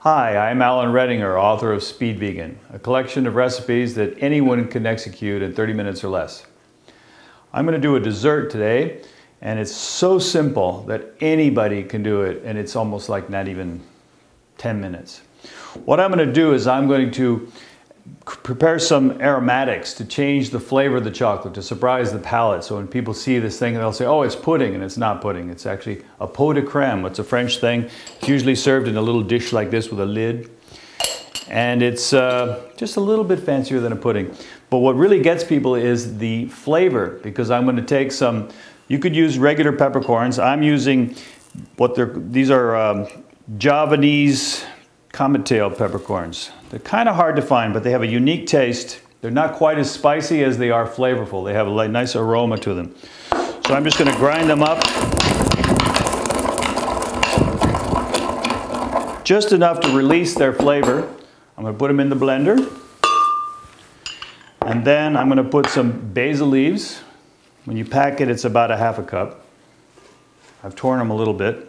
Hi, I'm Alan Roettinger, author of Speed Vegan, a collection of recipes that anyone can execute in 30 minutes or less. I'm going to do a dessert today, and it's so simple that anybody can do it, and it's almost like not even 10 minutes. What I'm going to do is I'm going to prepare some aromatics to change the flavor of the chocolate, to surprise the palate. So when people see this thing, they'll say, oh, it's pudding, and it's not pudding. It's actually a pot de crème. It's a French thing. It's usually served in a little dish like this with a lid. And it's just a little bit fancier than a pudding. But what really gets people is the flavor, because I'm going to take some, you could use regular peppercorns. I'm using these are Javanese comet-tail peppercorns. They're kind of hard to find, but they have a unique taste. They're not quite as spicy as they are flavorful. They have a nice aroma to them. So I'm just going to grind them up. Just enough to release their flavor. I'm going to put them in the blender. And then I'm going to put some basil leaves. When you pack it, it's about a half a cup. I've torn them a little bit.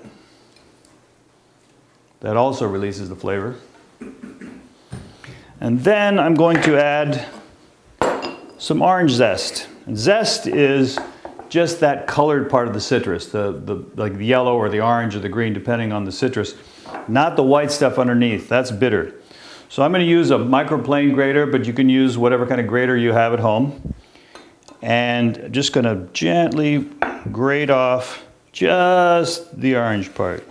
That also releases the flavor. And then I'm going to add some orange zest. And zest is just that colored part of the citrus, like the yellow or the orange or the green, depending on the citrus. Not the white stuff underneath, that's bitter. So I'm going to use a microplane grater, but you can use whatever kind of grater you have at home. And just going to gently grate off just the orange part.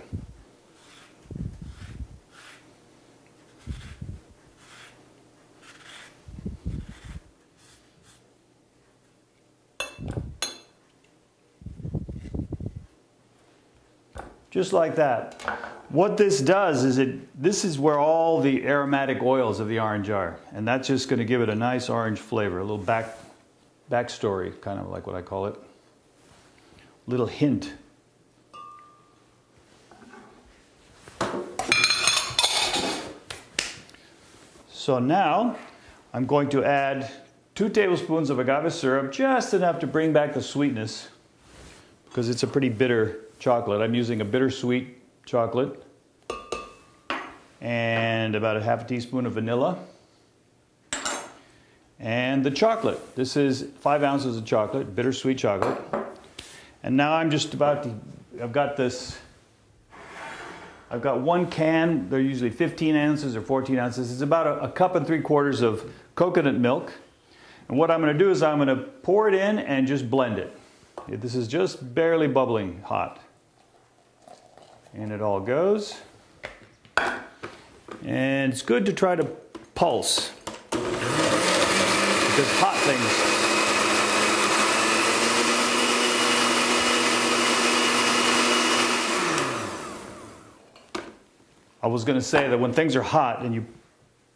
Just like that. What this does is this is where all the aromatic oils of the orange are. And that's just going to give it a nice orange flavor, a little backstory, kind of like what I call it. Little hint. So now I'm going to add 2 tablespoons of agave syrup, just enough to bring back the sweetness, because it's a pretty bitter chocolate. I'm using a bittersweet chocolate, and about a half a teaspoon of vanilla, and the chocolate. This is 5 ounces of chocolate, bittersweet chocolate. And now I'm just about to, I've got 1 can. They're usually 15 ounces or 14 ounces. It's about a cup and 3/4 of coconut milk. And what I'm going to do is I'm going to pour it in and just blend it. This is just barely bubbling hot. And it all goes. And it's good to try to pulse, because hot things. I was going to say that when things are hot and you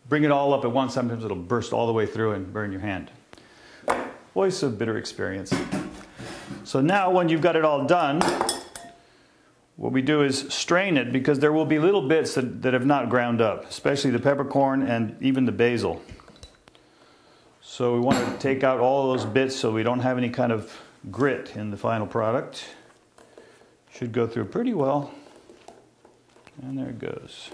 bring it all up at once, sometimes it'll burst all the way through and burn your hand. Voice of bitter experience. So now when you've got it all done, what we do is strain it, because there will be little bits that have not ground up, especially the peppercorn and even the basil. So we want to take out all those bits so we don't have any kind of grit in the final product. Should go through pretty well. And there it goes.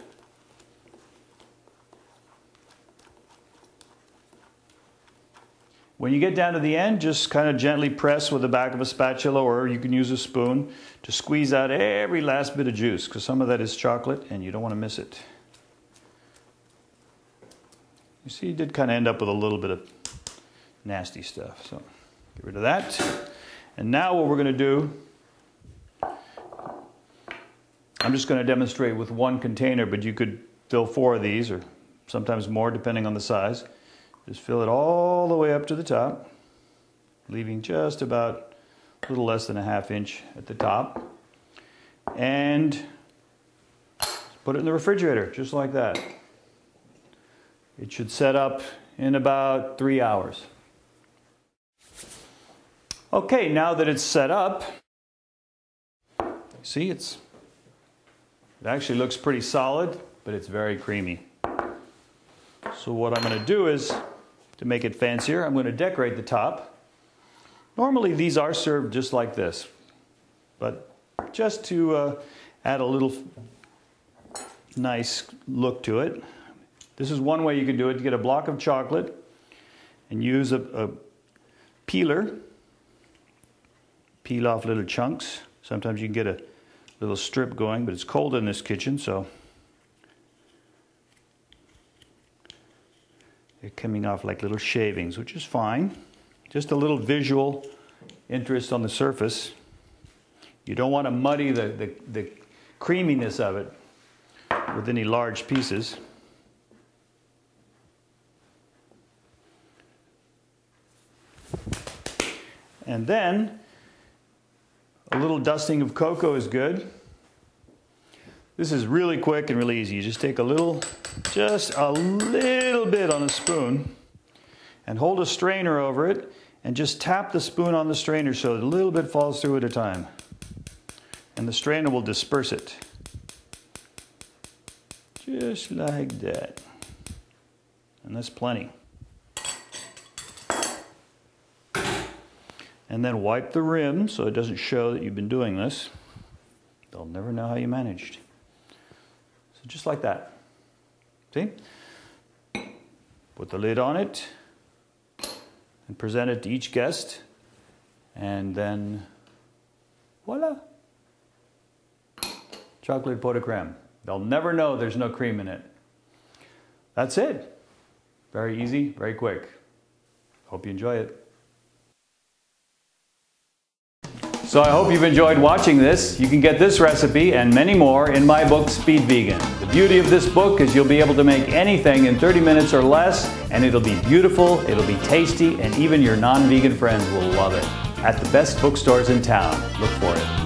When you get down to the end, just kind of gently press with the back of a spatula, or you can use a spoon to squeeze out every last bit of juice, because some of that is chocolate and you don't want to miss it. You see, you did kind of end up with a little bit of nasty stuff, so get rid of that. And now what we're going to do, I'm just going to demonstrate with 1 container, but you could fill 4 of these, or sometimes more depending on the size. Just fill it all the way up to the top, leaving just about a little less than a ½ inch at the top. And put it in the refrigerator, just like that. It should set up in about 3 hours. Okay, now that it's set up, see, it actually looks pretty solid, but it's very creamy. So what I'm going to do is, to make it fancier, I'm going to decorate the top. Normally these are served just like this, but just to add a little nice look to it. This is one way you can do it. You get a block of chocolate and use a peeler. Peel off little chunks. Sometimes you can get a little strip going, but it's cold in this kitchen, so they're coming off like little shavings, which is fine. Just a little visual interest on the surface. You don't want to muddy the creaminess of it with any large pieces. And then a little dusting of cocoa is good. This is really quick and really easy. You just take just a little bit on a spoon and hold a strainer over it and just tap the spoon on the strainer so a little bit falls through at a time. And the strainer will disperse it. Just like that. And that's plenty. And then wipe the rim so it doesn't show that you've been doing this. They'll never know how you managed. So just like that. See? Put the lid on it and present it to each guest. And then, voila. Chocolate pot de crème. They'll never know there's no cream in it. That's it. Very easy, very quick. Hope you enjoy it. So I hope you've enjoyed watching this. You can get this recipe and many more in my book, Speed Vegan. The beauty of this book is you'll be able to make anything in 30 minutes or less, and it'll be beautiful, it'll be tasty, and even your non-vegan friends will love it. At the best bookstores in town. Look for it.